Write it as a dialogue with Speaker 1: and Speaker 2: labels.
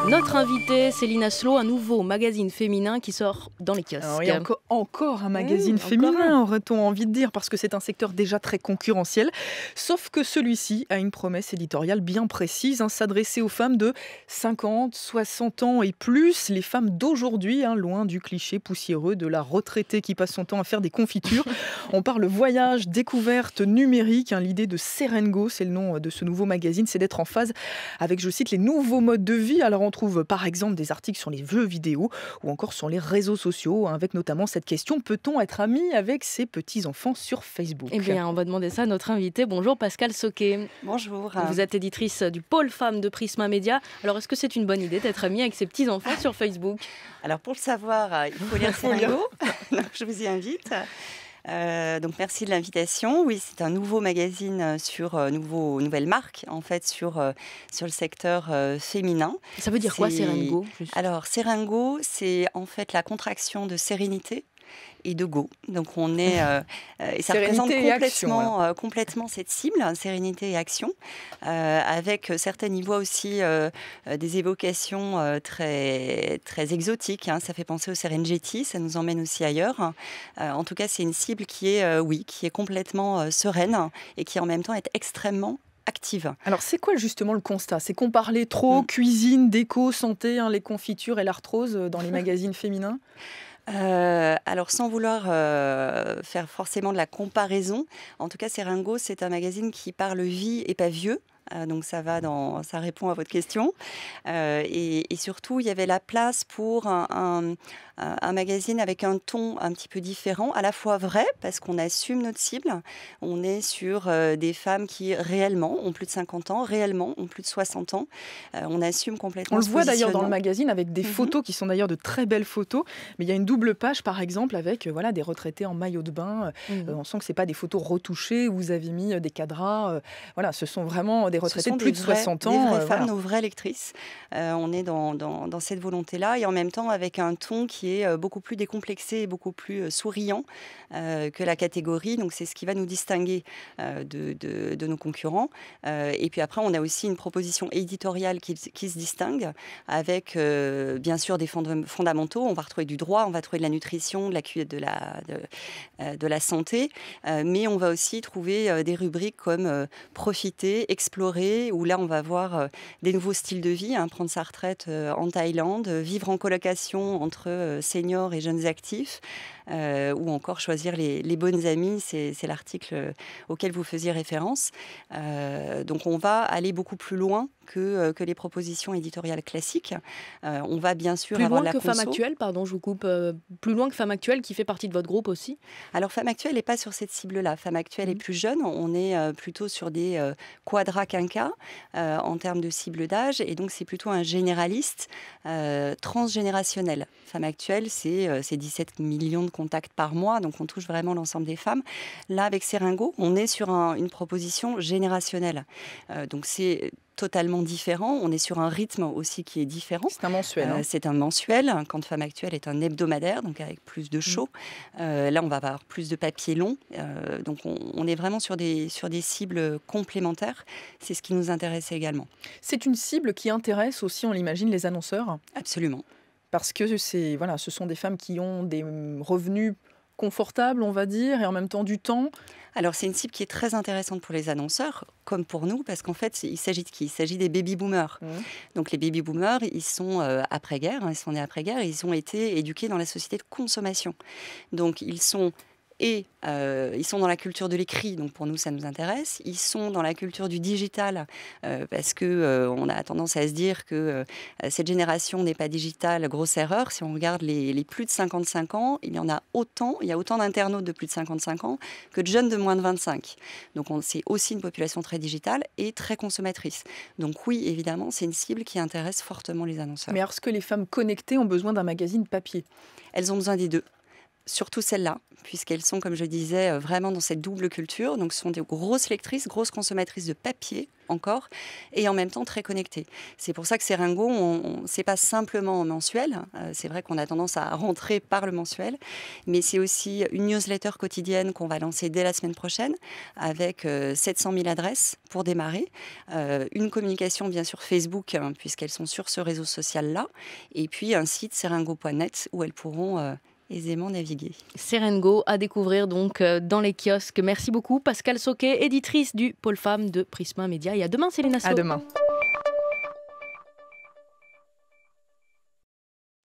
Speaker 1: Notre invitée, Céline Asselot, un nouveau magazine féminin qui sort dans les kiosques.
Speaker 2: Alors, il y a encore un magazine féminin, aurait-on envie de dire, parce que c'est un secteur déjà très concurrentiel. Sauf que celui-ci a une promesse éditoriale bien précise, s'adresser aux femmes de 50, 60 ans et plus, les femmes d'aujourd'hui, loin du cliché poussiéreux de la retraitée qui passe son temps à faire des confitures. On parle voyage, découverte numérique. L'idée de Serengo, c'est le nom de ce nouveau magazine, c'est d'être en phase avec, je cite, les nouveaux modes de vie. Alors on trouve par exemple des articles sur les jeux vidéo ou encore sur les réseaux sociaux, avec notamment cette question: peut-on être ami avec ses petits-enfants sur Facebook?
Speaker 1: Eh bien, on va demander ça à notre invitée. Bonjour Pascale Soquet.
Speaker 3: Bonjour.
Speaker 1: Vous êtes éditrice du pôle femmes de Prisma Média. Alors, est-ce que c'est une bonne idée d'être amie avec ses petits-enfants sur Facebook?
Speaker 3: Alors, pour le savoir, il faut lire Serengo. Donc, je vous y invite. Donc merci de l'invitation. Oui, c'est un nouveau magazine sur nouvelle marque en fait sur le secteur féminin.
Speaker 1: Ça veut dire quoi, Serengo?
Speaker 3: Alors Serengo, c'est en fait la contraction de sérénité et de go. Donc on est et ça représente complètement cette cible, sérénité et action, avec certaines y voient aussi des évocations très très exotiques. Ça fait penser au Serengeti, ça nous emmène aussi ailleurs. En tout cas, c'est une cible qui est complètement sereine et qui en même temps est extrêmement active.
Speaker 2: Alors c'est quoi justement le constat? C'est qu'on parlait trop cuisine, déco, santé, les confitures et l'arthrose dans les magazines féminins?
Speaker 3: Alors sans vouloir faire forcément de la comparaison, en tout cas Serengo, c'est un magazine qui parle vie et pas vieux. Donc ça répond à votre question. Et surtout, il y avait la place pour un magazine avec un ton un petit peu différent, à la fois vrai, parce qu'on assume notre cible. On est sur des femmes qui réellement ont plus de 50 ans, réellement ont plus de 60 ans. On assume complètement.
Speaker 2: On le voit d'ailleurs dans le magazine avec des photos qui sont d'ailleurs de très belles photos. Mais il y a une double page, par exemple, avec des retraités en maillot de bain. On sent que ce n'est pas des photos retouchées où vous avez mis des cadras. Ce sont vraiment des retraités de plus de 60 ans.
Speaker 3: Des vraies femmes, nos vraies lectrices. On est dans cette volonté-là et en même temps avec un ton qui est beaucoup plus décomplexé et beaucoup plus souriant que la catégorie. Donc c'est ce qui va nous distinguer de nos concurrents. Et puis après, on a aussi une proposition éditoriale qui se distingue avec bien sûr des fondamentaux. On va retrouver du droit, on va trouver de la nutrition, de la santé, mais on va aussi trouver des rubriques comme profiter, explorer, où là on va voir des nouveaux styles de vie, prendre sa retraite en Thaïlande, vivre en colocation entre seniors et jeunes actifs, ou encore choisir les bonnes amies, c'est l'article auquel vous faisiez référence. Donc on va aller beaucoup plus loin que les propositions éditoriales classiques. On va bien sûr
Speaker 1: plus
Speaker 3: avoir
Speaker 1: loin
Speaker 3: de la
Speaker 1: que Femme Actuelle, pardon, je vous coupe. Plus loin que Femme Actuelle, qui fait partie de votre groupe aussi?
Speaker 3: Alors Femme Actuelle n'est pas sur cette cible-là. Femme Actuelle est plus jeune. On est plutôt sur des quadra quinquas en termes de cible d'âge, et donc c'est plutôt un généraliste transgénérationnel. Femme Actuelle, c'est 17 millions de contacts par mois, donc on touche vraiment l'ensemble des femmes. Là, avec Serengo, on est sur une proposition générationnelle. Donc c'est totalement différent. On est sur un rythme aussi qui est différent.
Speaker 2: C'est un mensuel.
Speaker 3: C'est un mensuel, quand Femme Actuelle est un hebdomadaire, donc avec plus de shows. Là, on va avoir plus de papier long. Donc, on est vraiment sur des cibles complémentaires. C'est ce qui nous intéresse également.
Speaker 2: C'est une cible qui intéresse aussi, on l'imagine, les annonceurs?
Speaker 3: Absolument.
Speaker 2: Parce que ce sont des femmes qui ont des revenus confortables, on va dire, et en même temps du temps.
Speaker 3: Alors, c'est une cible qui est très intéressante pour les annonceurs, comme pour nous, parce qu'en fait, il s'agit de qui? Il s'agit des baby-boomers. Donc, les baby-boomers, ils sont après-guerre, ils sont nés après-guerre, et ils ont été éduqués dans la société de consommation. Donc, ils sont dans la culture de l'écrit, donc pour nous ça nous intéresse. Ils sont dans la culture du digital parce que on a tendance à se dire que cette génération n'est pas digitale, grosse erreur. Si on regarde les plus de 55 ans, il y a autant d'internautes de plus de 55 ans que de jeunes de moins de 25. Donc c'est aussi une population très digitale et très consommatrice. Donc oui, évidemment, c'est une cible qui intéresse fortement les annonceurs.
Speaker 2: Mais est-ce que les femmes connectées ont besoin d'un magazine papier?
Speaker 3: Elles ont besoin des deux. surtout celles-là, puisqu'elles sont, comme je disais, vraiment dans cette double culture. Donc, ce sont des grosses lectrices, grosses consommatrices de papier encore, et en même temps très connectées. C'est pour ça que Serengo, c'est pas simplement mensuel. C'est vrai qu'on a tendance à rentrer par le mensuel, mais c'est aussi une newsletter quotidienne qu'on va lancer dès la semaine prochaine, avec 700 000 adresses pour démarrer. Une communication, bien sûr, Facebook, puisqu'elles sont sur ce réseau social-là, et puis un site serengo.net où elles pourront aisément naviguer.
Speaker 1: Serengo à découvrir donc dans les kiosques. Merci beaucoup Pascale Sauquet, éditrice du pôle femmes de Prisma Média. Et à demain Céline Asso.
Speaker 2: À demain.